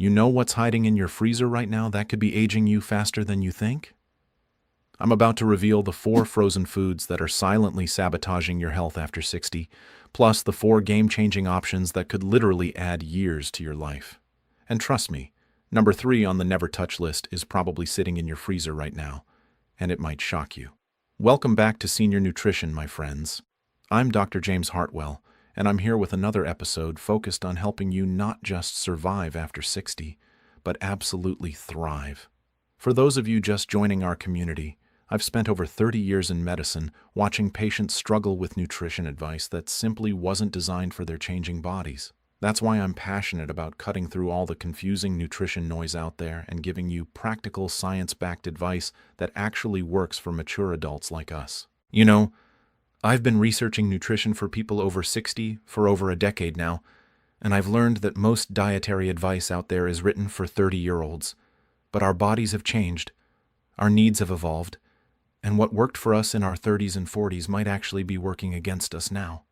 You know what's hiding in your freezer right now that could be aging you faster than you think? I'm about to reveal the 4 frozen foods that are silently sabotaging your health after 60, plus the 4 game-changing options that could literally add years to your life. And trust me, number 3 on the never touch list is probably sitting in your freezer right now, and it might shock you. Welcome back to Senior Nutrition, my friends. I'm Dr. James Hartwell, and I'm here with another episode focused on helping you not just survive after 60, but absolutely thrive. For those of you just joining our community, I've spent over 30 years in medicine watching patients struggle with nutrition advice that simply wasn't designed for their changing bodies. That's why I'm passionate about cutting through all the confusing nutrition noise out there and giving you practical, science-backed advice that actually works for mature adults like us. You know, I've been researching nutrition for people over 60 for over a decade now, and I've learned that most dietary advice out there is written for 30-year-olds. But our bodies have changed, our needs have evolved, and what worked for us in our 30s and 40s might actually be working against us now.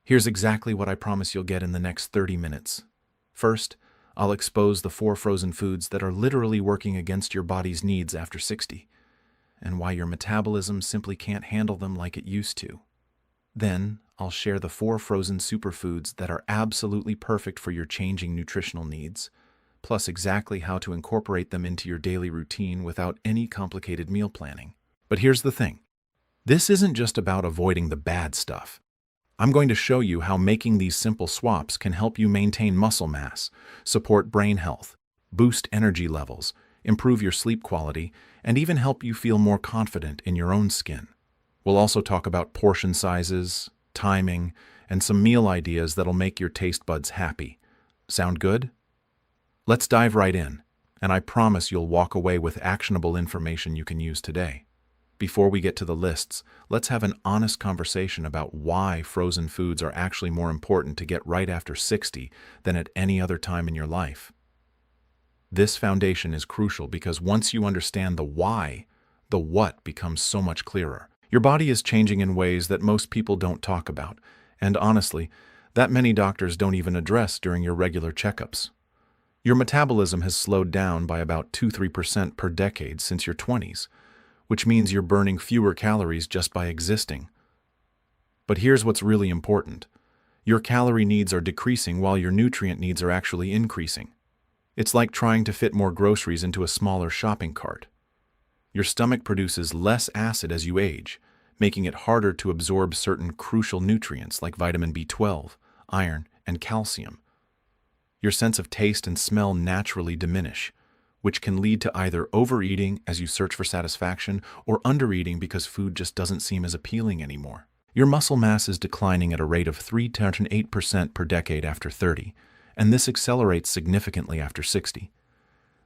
Here's exactly what I promise you'll get in the next 30 minutes. First, I'll expose the 4 frozen foods that are literally working against your body's needs after 60, and why your metabolism simply can't handle them like it used to. Then, I'll share the 4 frozen superfoods that are absolutely perfect for your changing nutritional needs, plus exactly how to incorporate them into your daily routine without any complicated meal planning. But here's the thing. This isn't just about avoiding the bad stuff. I'm going to show you how making these simple swaps can help you maintain muscle mass, support brain health, boost energy levels, improve your sleep quality, and even help you feel more confident in your own skin. We'll also talk about portion sizes, timing, and some meal ideas that'll make your taste buds happy. Sound good? Let's dive right in, and I promise you'll walk away with actionable information you can use today. Before we get to the lists, let's have an honest conversation about why frozen foods are actually more important to get right after 60 than at any other time in your life. This foundation is crucial because once you understand the why, the what becomes so much clearer. Your body is changing in ways that most people don't talk about, and honestly, that many doctors don't even address during your regular checkups. Your metabolism has slowed down by about 2–3% per decade since your 20s, which means you're burning fewer calories just by existing. But here's what's really important. Your calorie needs are decreasing while your nutrient needs are actually increasing. It's like trying to fit more groceries into a smaller shopping cart. Your stomach produces less acid as you age, making it harder to absorb certain crucial nutrients like vitamin B12, iron, and calcium. Your sense of taste and smell naturally diminish, which can lead to either overeating as you search for satisfaction or undereating because food just doesn't seem as appealing anymore. Your muscle mass is declining at a rate of 3–8% per decade after 30, and this accelerates significantly after 60.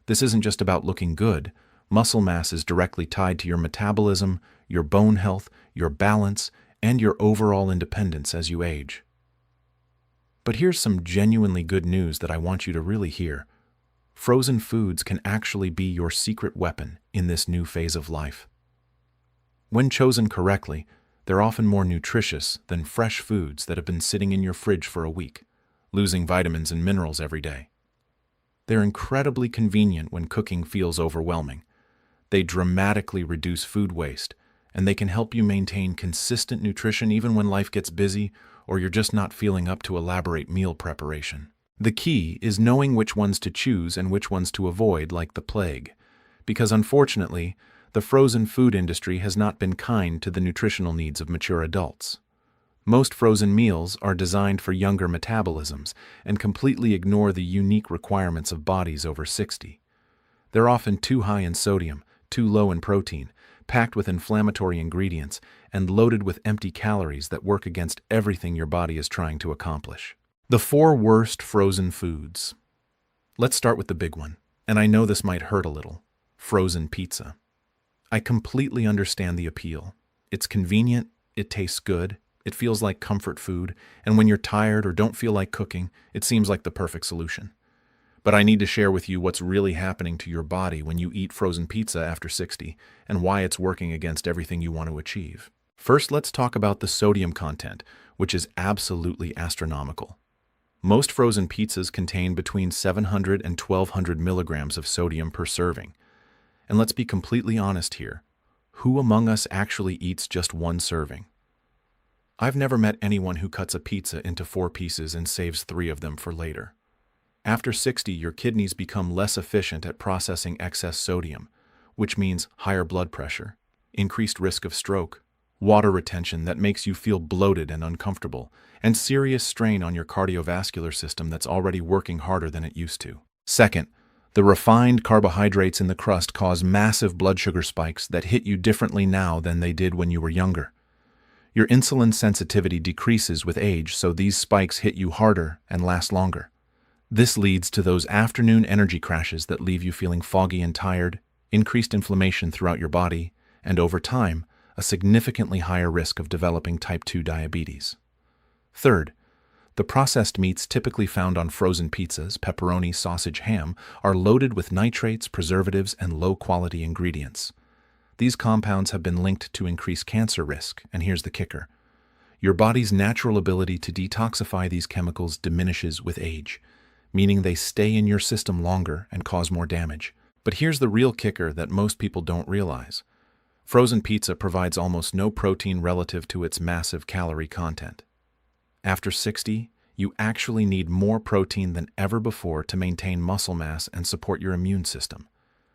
This isn't just about looking good. Muscle mass is directly tied to your metabolism, your bone health, your balance, and your overall independence as you age. But here's some genuinely good news that I want you to really hear. Frozen foods can actually be your secret weapon in this new phase of life. When chosen correctly, they're often more nutritious than fresh foods that have been sitting in your fridge for a week, losing vitamins and minerals every day. They're incredibly convenient when cooking feels overwhelming. They dramatically reduce food waste, and they can help you maintain consistent nutrition even when life gets busy or you're just not feeling up to elaborate meal preparation. The key is knowing which ones to choose and which ones to avoid like the plague, because unfortunately, the frozen food industry has not been kind to the nutritional needs of mature adults. Most frozen meals are designed for younger metabolisms and completely ignore the unique requirements of bodies over 60. They're often too high in sodium, too low in protein, packed with inflammatory ingredients, and loaded with empty calories that work against everything your body is trying to accomplish. The 4 worst frozen foods. Let's start with the big one, and I know this might hurt a little. Frozen pizza. I completely understand the appeal. It's convenient, it tastes good, it feels like comfort food, and when you're tired or don't feel like cooking, it seems like the perfect solution. But I need to share with you what's really happening to your body when you eat frozen pizza after 60, and why it's working against everything you want to achieve. First, let's talk about the sodium content, which is absolutely astronomical. Most frozen pizzas contain between 700 and 1200 milligrams of sodium per serving. And let's be completely honest here. Who among us actually eats just one serving? I've never met anyone who cuts a pizza into 4 pieces and saves 3 of them for later. After 60, your kidneys become less efficient at processing excess sodium, which means higher blood pressure, increased risk of stroke, water retention that makes you feel bloated and uncomfortable, and serious strain on your cardiovascular system that's already working harder than it used to. Second, the refined carbohydrates in the crust cause massive blood sugar spikes that hit you differently now than they did when you were younger. Your insulin sensitivity decreases with age, so these spikes hit you harder and last longer. This leads to those afternoon energy crashes that leave you feeling foggy and tired, increased inflammation throughout your body, and over time, a significantly higher risk of developing type 2 diabetes. Third, the processed meats typically found on frozen pizzas, pepperoni, sausage, ham, are loaded with nitrates, preservatives, and low-quality ingredients. These compounds have been linked to increased cancer risk, and here's the kicker. Your body's natural ability to detoxify these chemicals diminishes with age, meaning they stay in your system longer and cause more damage. But here's the real kicker that most people don't realize. Frozen pizza provides almost no protein relative to its massive calorie content. After 60, you actually need more protein than ever before to maintain muscle mass and support your immune system.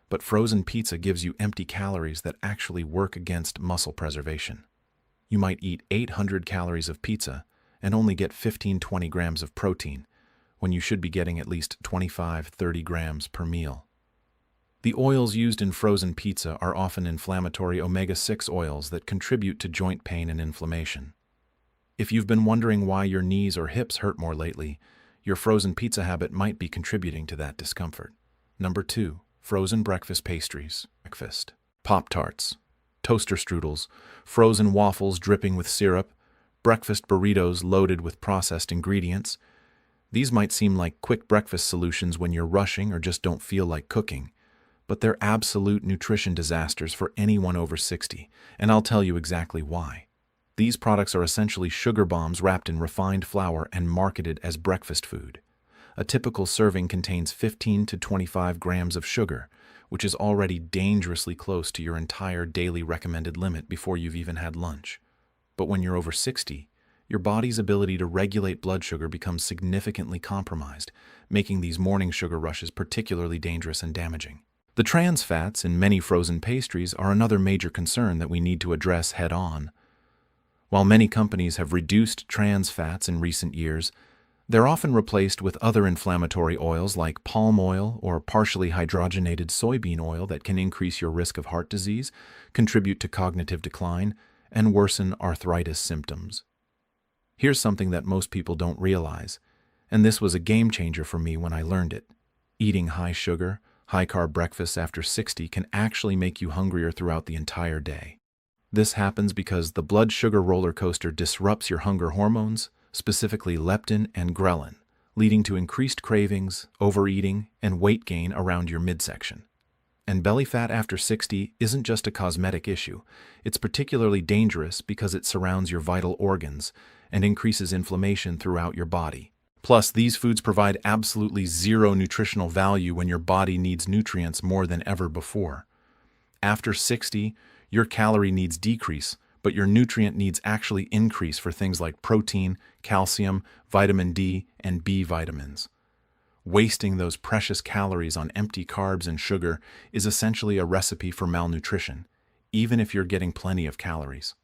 But frozen pizza gives you empty calories that actually work against muscle preservation. You might eat 800 calories of pizza and only get 15-20 grams of protein, when you should be getting at least 25-30 grams per meal. The oils used in frozen pizza are often inflammatory omega-6 oils that contribute to joint pain and inflammation. If you've been wondering why your knees or hips hurt more lately, your frozen pizza habit might be contributing to that discomfort. Number 2. Frozen breakfast pastries. Breakfast. Pop-Tarts, toaster strudels, frozen waffles dripping with syrup, breakfast burritos loaded with processed ingredients. These might seem like quick breakfast solutions when you're rushing or just don't feel like cooking, but they're absolute nutrition disasters for anyone over 60, and I'll tell you exactly why. These products are essentially sugar bombs wrapped in refined flour and marketed as breakfast food. A typical serving contains 15 to 25 grams of sugar, which is already dangerously close to your entire daily recommended limit before you've even had lunch. But when you're over 60, your body's ability to regulate blood sugar becomes significantly compromised, making these morning sugar rushes particularly dangerous and damaging. The trans fats in many frozen pastries are another major concern that we need to address head-on. While many companies have reduced trans fats in recent years, they're often replaced with other inflammatory oils like palm oil or partially hydrogenated soybean oil that can increase your risk of heart disease, contribute to cognitive decline, and worsen arthritis symptoms. Here's something that most people don't realize, and this was a game changer for me when I learned it. Eating high-sugar, high-carb breakfasts after 60 can actually make you hungrier throughout the entire day. This happens because the blood sugar roller coaster disrupts your hunger hormones, specifically leptin and ghrelin, leading to increased cravings, overeating, and weight gain around your midsection. And belly fat after 60 isn't just a cosmetic issue. It's particularly dangerous because it surrounds your vital organs and increases inflammation throughout your body. Plus, these foods provide absolutely zero nutritional value when your body needs nutrients more than ever before. After 60, your calorie needs decrease, but your nutrient needs actually increase for things like protein, calcium, vitamin D, and B vitamins. Wasting those precious calories on empty carbs and sugar is essentially a recipe for malnutrition, even if you're getting plenty of calories.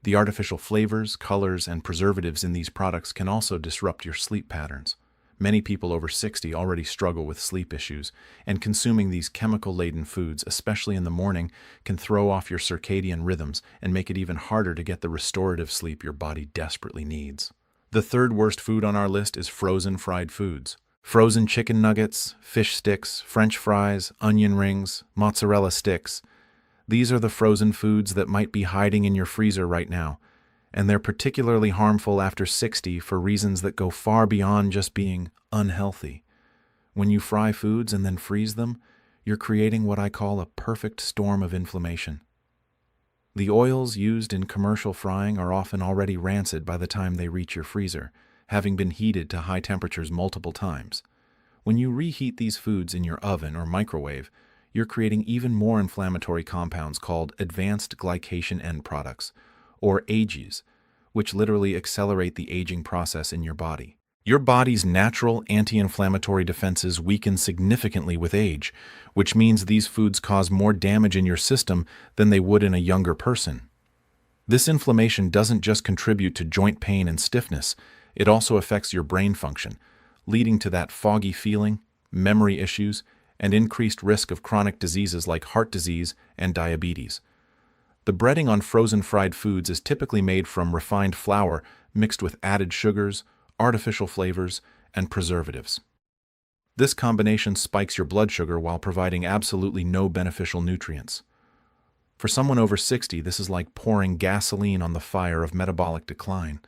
The artificial flavors, colors, and preservatives in these products can also disrupt your sleep patterns. Many people over 60 already struggle with sleep issues, and consuming these chemical-laden foods, especially in the morning, can throw off your circadian rhythms and make it even harder to get the restorative sleep your body desperately needs. The third worst food on our list is frozen fried foods. Frozen chicken nuggets, fish sticks, French fries, onion rings, mozzarella sticks. These are the frozen foods that might be hiding in your freezer right now, and they're particularly harmful after 60 for reasons that go far beyond just being unhealthy. When you fry foods and then freeze them, you're creating what I call a perfect storm of inflammation. The oils used in commercial frying are often already rancid by the time they reach your freezer, having been heated to high temperatures multiple times. When you reheat these foods in your oven or microwave, you're creating even more inflammatory compounds called advanced glycation end products, or AGEs, which literally accelerate the aging process in your body. Your body's natural anti-inflammatory defenses weaken significantly with age, which means these foods cause more damage in your system than they would in a younger person. This inflammation doesn't just contribute to joint pain and stiffness, it also affects your brain function, leading to that foggy feeling, memory issues, and increased risk of chronic diseases like heart disease and diabetes. The breading on frozen fried foods is typically made from refined flour mixed with added sugars, artificial flavors, and preservatives. This combination spikes your blood sugar while providing absolutely no beneficial nutrients. For someone over 60, this is like pouring gasoline on the fire of metabolic decline,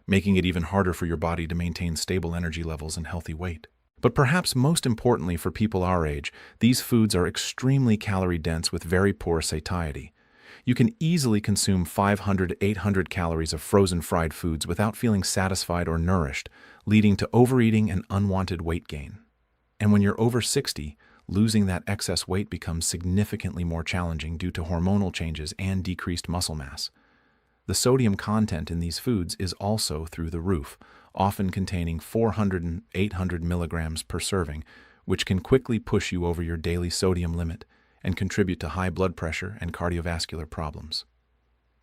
making it even harder for your body to maintain stable energy levels and healthy weight. But perhaps most importantly for people our age, these foods are extremely calorie-dense with very poor satiety. You can easily consume 500 to 800 calories of frozen fried foods without feeling satisfied or nourished, leading to overeating and unwanted weight gain. And when you're over 60, losing that excess weight becomes significantly more challenging due to hormonal changes and decreased muscle mass. The sodium content in these foods is also through the roof, often containing 400 and 800 milligrams per serving, which can quickly push you over your daily sodium limit and contribute to high blood pressure and cardiovascular problems.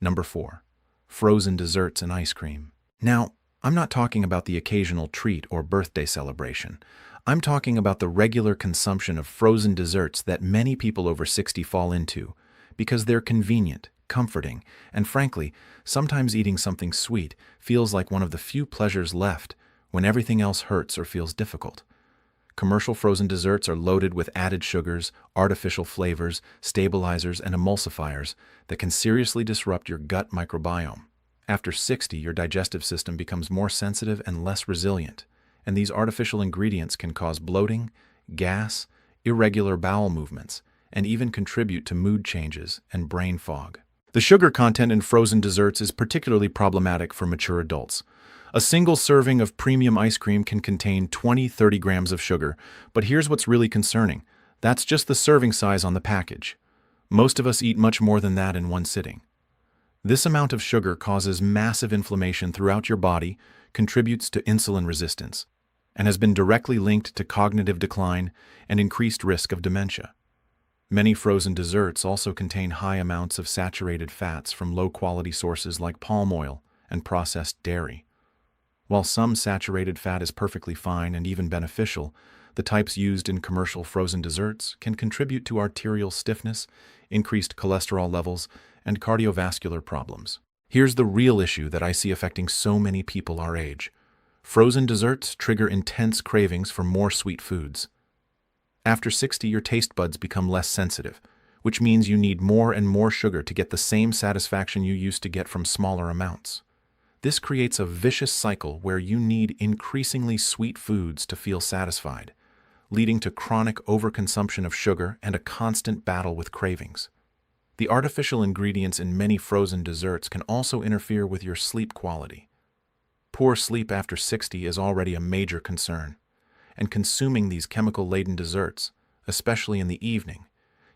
Number 4. Frozen desserts and ice cream. Now, I'm not talking about the occasional treat or birthday celebration. I'm talking about the regular consumption of frozen desserts that many people over 60 fall into because they're convenient, comforting, and frankly, sometimes eating something sweet feels like one of the few pleasures left when everything else hurts or feels difficult. Commercial frozen desserts are loaded with added sugars, artificial flavors, stabilizers, and emulsifiers that can seriously disrupt your gut microbiome. After 60, your digestive system becomes more sensitive and less resilient, and these artificial ingredients can cause bloating, gas, irregular bowel movements, and even contribute to mood changes and brain fog. The sugar content in frozen desserts is particularly problematic for mature adults. A single serving of premium ice cream can contain 20-30 grams of sugar, but here's what's really concerning. That's just the serving size on the package. Most of us eat much more than that in one sitting. This amount of sugar causes massive inflammation throughout your body, contributes to insulin resistance, and has been directly linked to cognitive decline and increased risk of dementia. Many frozen desserts also contain high amounts of saturated fats from low-quality sources like palm oil and processed dairy. While some saturated fat is perfectly fine and even beneficial, the types used in commercial frozen desserts can contribute to arterial stiffness, increased cholesterol levels, and cardiovascular problems. Here's the real issue that I see affecting so many people our age. Frozen desserts trigger intense cravings for more sweet foods. After 60, your taste buds become less sensitive, which means you need more and more sugar to get the same satisfaction you used to get from smaller amounts. This creates a vicious cycle where you need increasingly sweet foods to feel satisfied, leading to chronic overconsumption of sugar and a constant battle with cravings. The artificial ingredients in many frozen desserts can also interfere with your sleep quality. Poor sleep after 60 is already a major concern, and consuming these chemical-laden desserts, especially in the evening,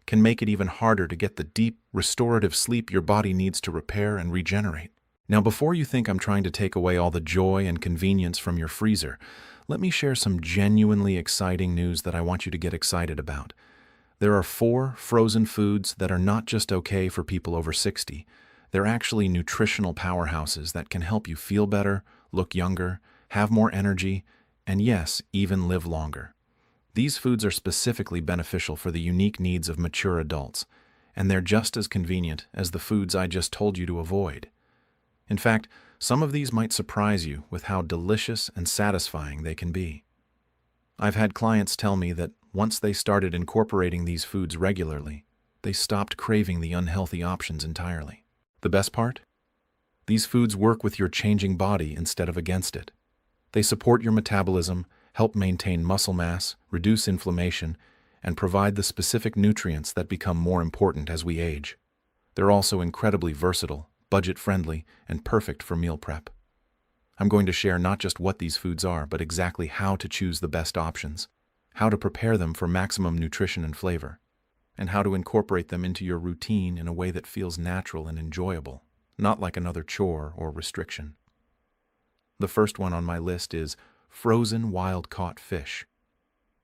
can make it even harder to get the deep, restorative sleep your body needs to repair and regenerate. Now, before you think I'm trying to take away all the joy and convenience from your freezer, let me share some genuinely exciting news that I want you to get excited about. There are 4 frozen foods that are not just okay for people over 60. They're actually nutritional powerhouses that can help you feel better, look younger, have more energy, and yes, even live longer. These foods are specifically beneficial for the unique needs of mature adults, and they're just as convenient as the foods I just told you to avoid. In fact, some of these might surprise you with how delicious and satisfying they can be. I've had clients tell me that once they started incorporating these foods regularly, they stopped craving the unhealthy options entirely. The best part? These foods work with your changing body instead of against it. They support your metabolism, help maintain muscle mass, reduce inflammation, and provide the specific nutrients that become more important as we age. They're also incredibly versatile, budget-friendly, and perfect for meal prep. I'm going to share not just what these foods are, but exactly how to choose the best options, how to prepare them for maximum nutrition and flavor, and how to incorporate them into your routine in a way that feels natural and enjoyable, not like another chore or restriction. The first one on my list is frozen wild-caught fish.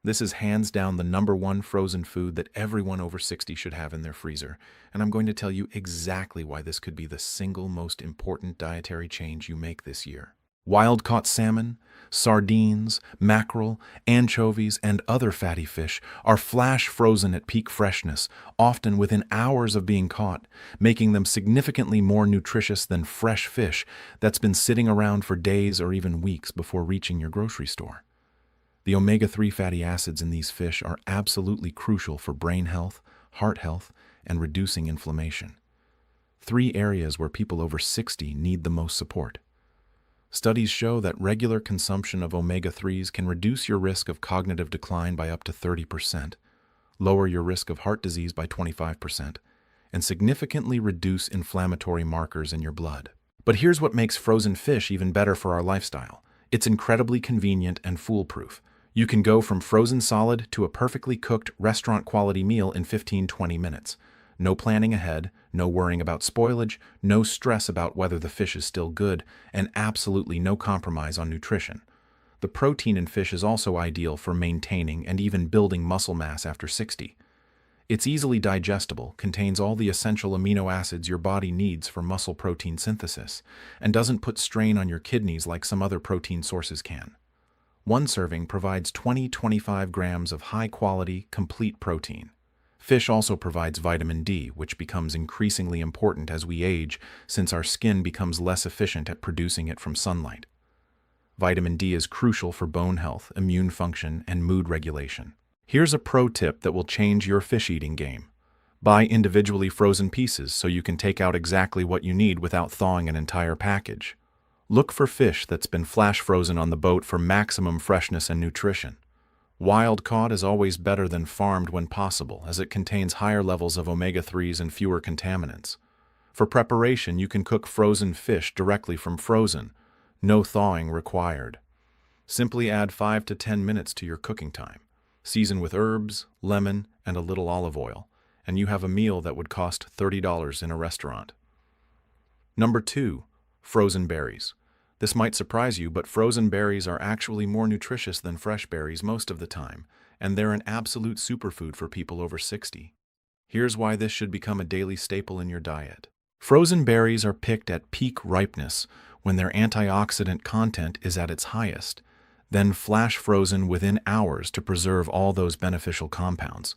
This is hands down the #1 frozen food that everyone over 60 should have in their freezer, and I'm going to tell you exactly why this could be the single most important dietary change you make this year. Wild-caught salmon, sardines, mackerel, anchovies, and other fatty fish are flash frozen at peak freshness, often within hours of being caught, making them significantly more nutritious than fresh fish that's been sitting around for days or even weeks before reaching your grocery store. The omega-3 fatty acids in these fish are absolutely crucial for brain health, heart health, and reducing inflammation. 3 areas where people over 60 need the most support. Studies show that regular consumption of omega-3s can reduce your risk of cognitive decline by up to 30%, lower your risk of heart disease by 25%, and significantly reduce inflammatory markers in your blood. But here's what makes frozen fish even better for our lifestyle. It's incredibly convenient and foolproof. You can go from frozen solid to a perfectly cooked restaurant-quality meal in 15-20 minutes. No planning ahead, no worrying about spoilage, no stress about whether the fish is still good, and absolutely no compromise on nutrition. The protein in fish is also ideal for maintaining and even building muscle mass after 60. It's easily digestible, contains all the essential amino acids your body needs for muscle protein synthesis, and doesn't put strain on your kidneys like some other protein sources can. One serving provides 20-25 grams of high-quality, complete protein. Fish also provides vitamin D, which becomes increasingly important as we age since our skin becomes less efficient at producing it from sunlight. Vitamin D is crucial for bone health, immune function, and mood regulation. Here's a pro tip that will change your fish eating game. Buy individually frozen pieces so you can take out exactly what you need without thawing an entire package. Look for fish that's been flash frozen on the boat for maximum freshness and nutrition. Wild caught is always better than farmed when possible, as it contains higher levels of omega-3s and fewer contaminants. For preparation, you can cook frozen fish directly from frozen. No thawing required. Simply add 5 to 10 minutes to your cooking time. Season with herbs, lemon, and a little olive oil, and you have a meal that would cost $30 in a restaurant. Number 2. Frozen berries. This might surprise you, but frozen berries are actually more nutritious than fresh berries most of the time, and they're an absolute superfood for people over 60. Here's why this should become a daily staple in your diet. Frozen berries are picked at peak ripeness, when their antioxidant content is at its highest, then flash frozen within hours to preserve all those beneficial compounds.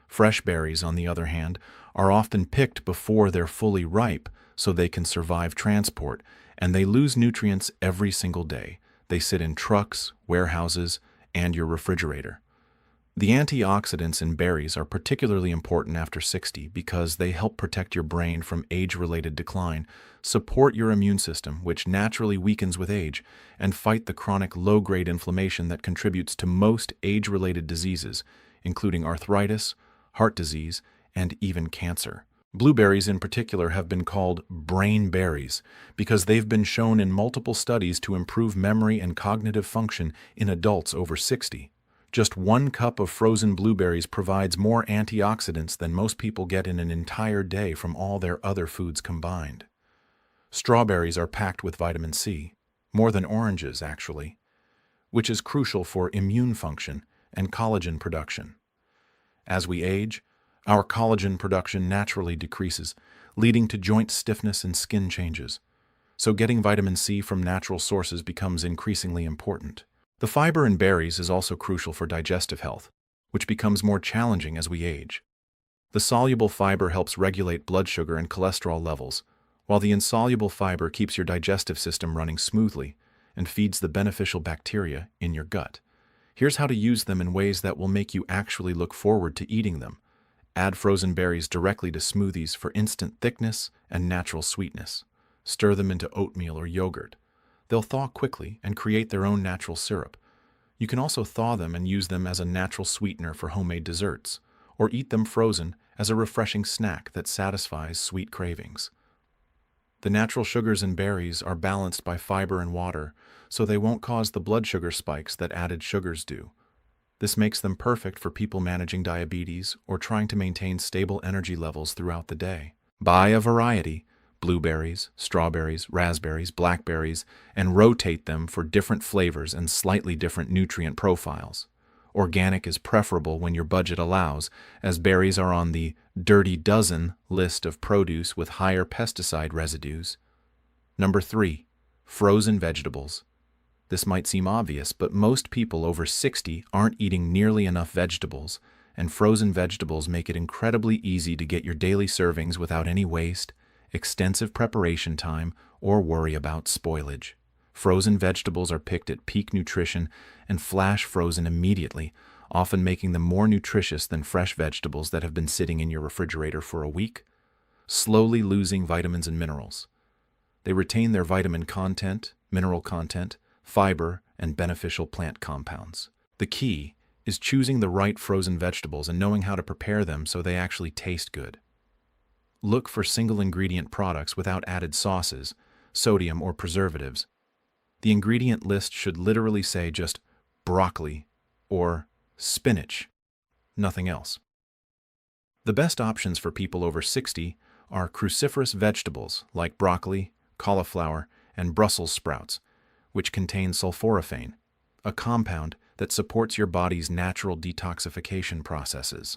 Fresh berries, on the other hand, are often picked before they're fully ripe so they can survive transport, and they lose nutrients every single day. They sit in trucks, warehouses, and your refrigerator. The antioxidants in berries are particularly important after 60 because they help protect your brain from age-related decline, support your immune system, which naturally weakens with age, and fight the chronic low-grade inflammation that contributes to most age-related diseases, including arthritis, heart disease, and even cancer. Blueberries in particular have been called brain berries because they've been shown in multiple studies to improve memory and cognitive function in adults over 60. Just 1 cup of frozen blueberries provides more antioxidants than most people get in an entire day from all their other foods combined. Strawberries are packed with vitamin C, more than oranges actually, which is crucial for immune function and collagen production. As we age, our collagen production naturally decreases, leading to joint stiffness and skin changes. So getting vitamin C from natural sources becomes increasingly important. The fiber in berries is also crucial for digestive health, which becomes more challenging as we age. The soluble fiber helps regulate blood sugar and cholesterol levels, while the insoluble fiber keeps your digestive system running smoothly and feeds the beneficial bacteria in your gut. Here's how to use them in ways that will make you actually look forward to eating them. Add frozen berries directly to smoothies for instant thickness and natural sweetness. Stir them into oatmeal or yogurt. They'll thaw quickly and create their own natural syrup. You can also thaw them and use them as a natural sweetener for homemade desserts, or eat them frozen as a refreshing snack that satisfies sweet cravings. The natural sugars in berries are balanced by fiber and water, so they won't cause the blood sugar spikes that added sugars do. This makes them perfect for people managing diabetes or trying to maintain stable energy levels throughout the day. Buy a variety, blueberries, strawberries, raspberries, blackberries, and rotate them for different flavors and slightly different nutrient profiles. Organic is preferable when your budget allows, as berries are on the dirty dozen list of produce with higher pesticide residues. Number 3. Frozen vegetables. This might seem obvious, but most people over 60 aren't eating nearly enough vegetables, and frozen vegetables make it incredibly easy to get your daily servings without any waste, extensive preparation time, or worry about spoilage. Frozen vegetables are picked at peak nutrition and flash frozen immediately, often making them more nutritious than fresh vegetables that have been sitting in your refrigerator for a week, slowly losing vitamins and minerals. They retain their vitamin content, mineral content, fiber, and beneficial plant compounds. The key is choosing the right frozen vegetables and knowing how to prepare them so they actually taste good. Look for single-ingredient products without added sauces, sodium, or preservatives. The ingredient list should literally say just broccoli or spinach, nothing else. The best options for people over 60 are cruciferous vegetables like broccoli, cauliflower, and Brussels sprouts, which contain sulforaphane, a compound that supports your body's natural detoxification processes.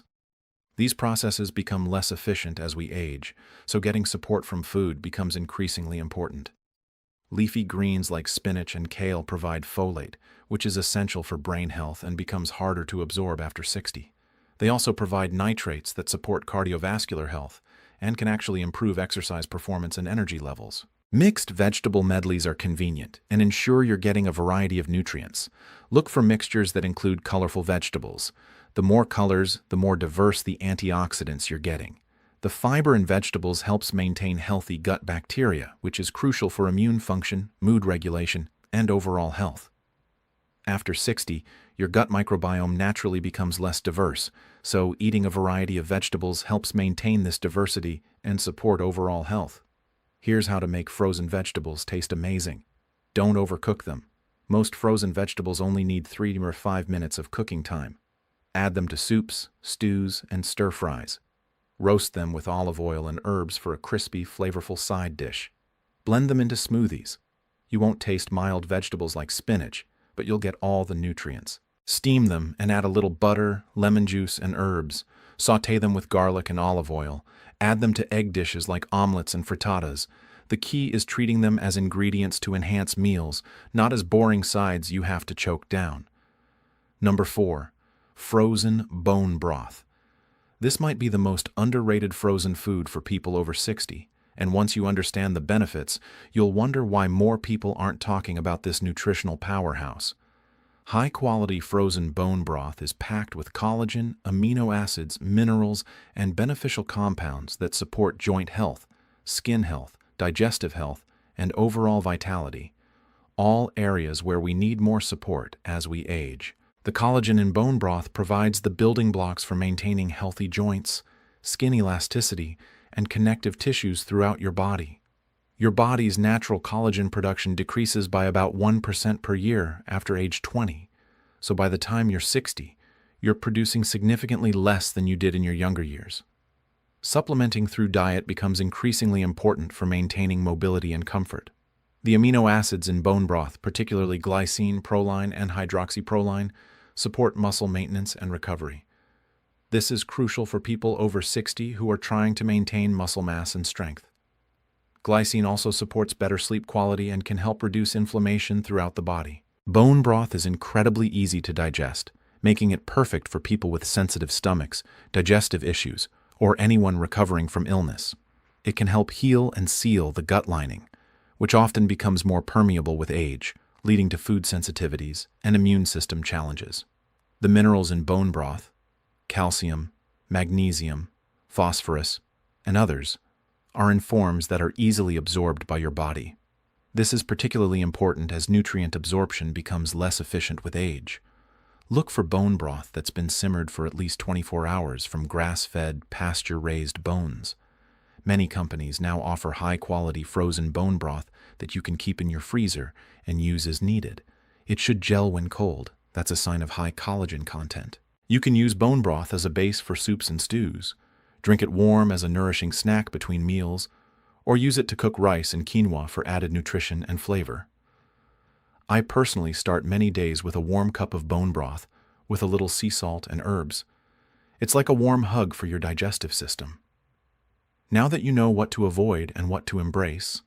These processes become less efficient as we age, so getting support from food becomes increasingly important. Leafy greens like spinach and kale provide folate, which is essential for brain health and becomes harder to absorb after 60. They also provide nitrates that support cardiovascular health and can actually improve exercise performance and energy levels. Mixed vegetable medleys are convenient and ensure you're getting a variety of nutrients. Look for mixtures that include colorful vegetables. The more colors, the more diverse the antioxidants you're getting. The fiber in vegetables helps maintain healthy gut bacteria, which is crucial for immune function, mood regulation, and overall health. After 60, your gut microbiome naturally becomes less diverse, so eating a variety of vegetables helps maintain this diversity and support overall health. Here's how to make frozen vegetables taste amazing. Don't overcook them. Most frozen vegetables only need 3 or 5 minutes of cooking time. Add them to soups, stews, and stir-fries. Roast them with olive oil and herbs for a crispy, flavorful side dish. Blend them into smoothies. You won't taste mild vegetables like spinach, but you'll get all the nutrients. Steam them and add a little butter, lemon juice, and herbs. Sauté them with garlic and olive oil. Add them to egg dishes like omelets and frittatas. The key is treating them as ingredients to enhance meals, not as boring sides you have to choke down. Number 4. Frozen bone broth. This might be the most underrated frozen food for people over 60, and once you understand the benefits, you'll wonder why more people aren't talking about this nutritional powerhouse. High-quality frozen bone broth is packed with collagen, amino acids, minerals, and beneficial compounds that support joint health, skin health, digestive health, and overall vitality, all areas where we need more support as we age. The collagen in bone broth provides the building blocks for maintaining healthy joints, skin elasticity, and connective tissues throughout your body. Your body's natural collagen production decreases by about 1% per year after age 20, so by the time you're 60, you're producing significantly less than you did in your younger years. Supplementing through diet becomes increasingly important for maintaining mobility and comfort. The amino acids in bone broth, particularly glycine, proline, and hydroxyproline, support muscle maintenance and recovery. This is crucial for people over 60 who are trying to maintain muscle mass and strength. Glycine also supports better sleep quality and can help reduce inflammation throughout the body. Bone broth is incredibly easy to digest, making it perfect for people with sensitive stomachs, digestive issues, or anyone recovering from illness. It can help heal and seal the gut lining, which often becomes more permeable with age, leading to food sensitivities and immune system challenges. The minerals in bone broth, calcium, magnesium, phosphorus, and others, are in forms that are easily absorbed by your body. This is particularly important as nutrient absorption becomes less efficient with age. Look for bone broth that's been simmered for at least 24 hours from grass-fed, pasture-raised bones. Many companies now offer high-quality frozen bone broth that you can keep in your freezer and use as needed. It should gel when cold. That's a sign of high collagen content. You can use bone broth as a base for soups and stews, drink it warm as a nourishing snack between meals, or use it to cook rice and quinoa for added nutrition and flavor. I personally start many days with a warm cup of bone broth with a little sea salt and herbs. It's like a warm hug for your digestive system. Now that you know what to avoid and what to embrace,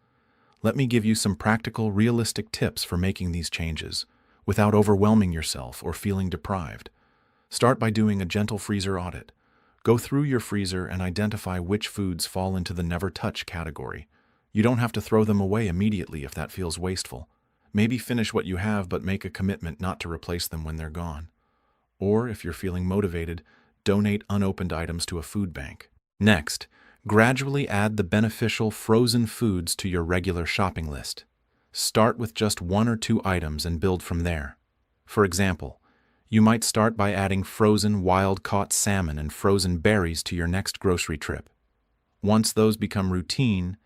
let me give you some practical, realistic tips for making these changes without overwhelming yourself or feeling deprived. Start by doing a gentle freezer audit. Go through your freezer and identify which foods fall into the never touch category. You don't have to throw them away immediately if that feels wasteful. Maybe finish what you have, but make a commitment not to replace them when they're gone. Or, if you're feeling motivated, donate unopened items to a food bank. Next, gradually add the beneficial frozen foods to your regular shopping list. Start with just 1 or 2 items and build from there. For example, you might start by adding frozen wild-caught salmon and frozen berries to your next grocery trip. Once those become routine,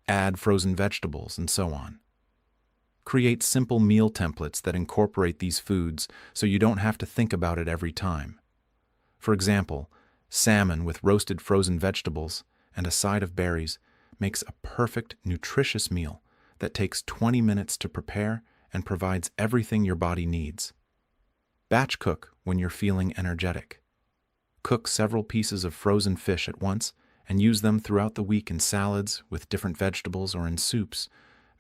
add frozen vegetables and so on. Create simple meal templates that incorporate these foods so you don't have to think about it every time. For example, salmon with roasted frozen vegetables and a side of berries makes a perfect, nutritious meal that takes 20 minutes to prepare and provides everything your body needs. Batch cook when you're feeling energetic. Cook several pieces of frozen fish at once and use them throughout the week in salads with different vegetables or in soups.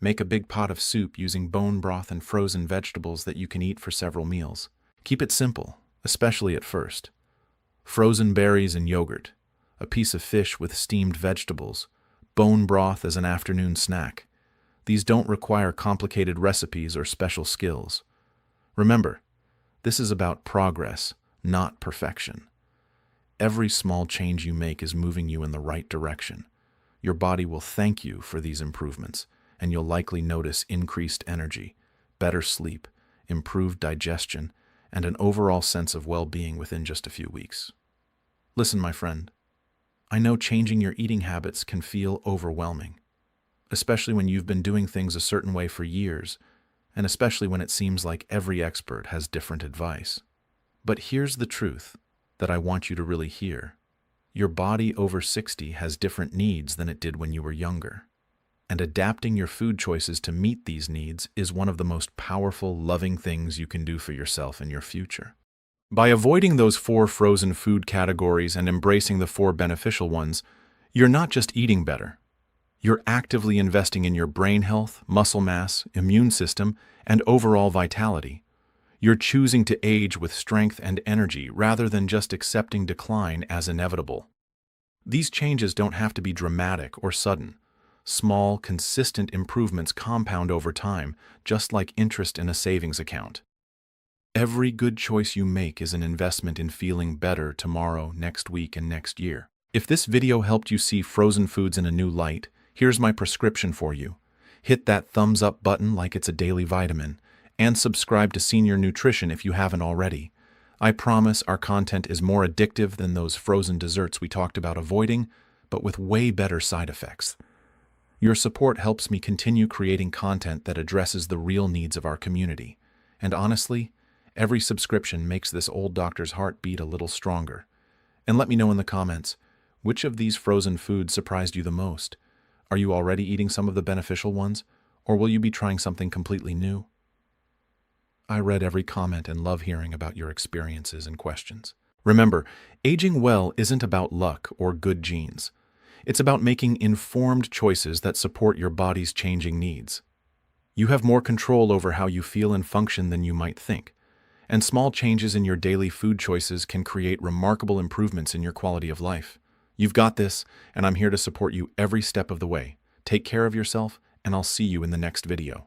Make a big pot of soup using bone broth and frozen vegetables that you can eat for several meals. Keep it simple, especially at first. Frozen berries and yogurt, a piece of fish with steamed vegetables, bone broth as an afternoon snack. These don't require complicated recipes or special skills. Remember, this is about progress, not perfection. Every small change you make is moving you in the right direction. Your body will thank you for these improvements, and you'll likely notice increased energy, better sleep, improved digestion, and an overall sense of well-being within just a few weeks. Listen, my friend, I know changing your eating habits can feel overwhelming, especially when you've been doing things a certain way for years, and especially when it seems like every expert has different advice. But here's the truth that I want you to really hear. Your body over 60 has different needs than it did when you were younger. And adapting your food choices to meet these needs is one of the most powerful, loving things you can do for yourself and your future. By avoiding those 4 frozen food categories and embracing the 4 beneficial ones, you're not just eating better. You're actively investing in your brain health, muscle mass, immune system, and overall vitality. You're choosing to age with strength and energy rather than just accepting decline as inevitable. These changes don't have to be dramatic or sudden. Small, consistent improvements compound over time, just like interest in a savings account. Every good choice you make is an investment in feeling better tomorrow, next week, and next year. If this video helped you see frozen foods in a new light, here's my prescription for you. Hit that thumbs up button like it's a daily vitamin, and subscribe to Senior Nutrition if you haven't already. I promise our content is more addictive than those frozen desserts we talked about avoiding, but with way better side effects. Your support helps me continue creating content that addresses the real needs of our community. And honestly, every subscription makes this old doctor's heart beat a little stronger. And let me know in the comments, which of these frozen foods surprised you the most? Are you already eating some of the beneficial ones, or will you be trying something completely new? I read every comment and love hearing about your experiences and questions. Remember, aging well isn't about luck or good genes. It's about making informed choices that support your body's changing needs. You have more control over how you feel and function than you might think, and small changes in your daily food choices can create remarkable improvements in your quality of life. You've got this, and I'm here to support you every step of the way. Take care of yourself, and I'll see you in the next video.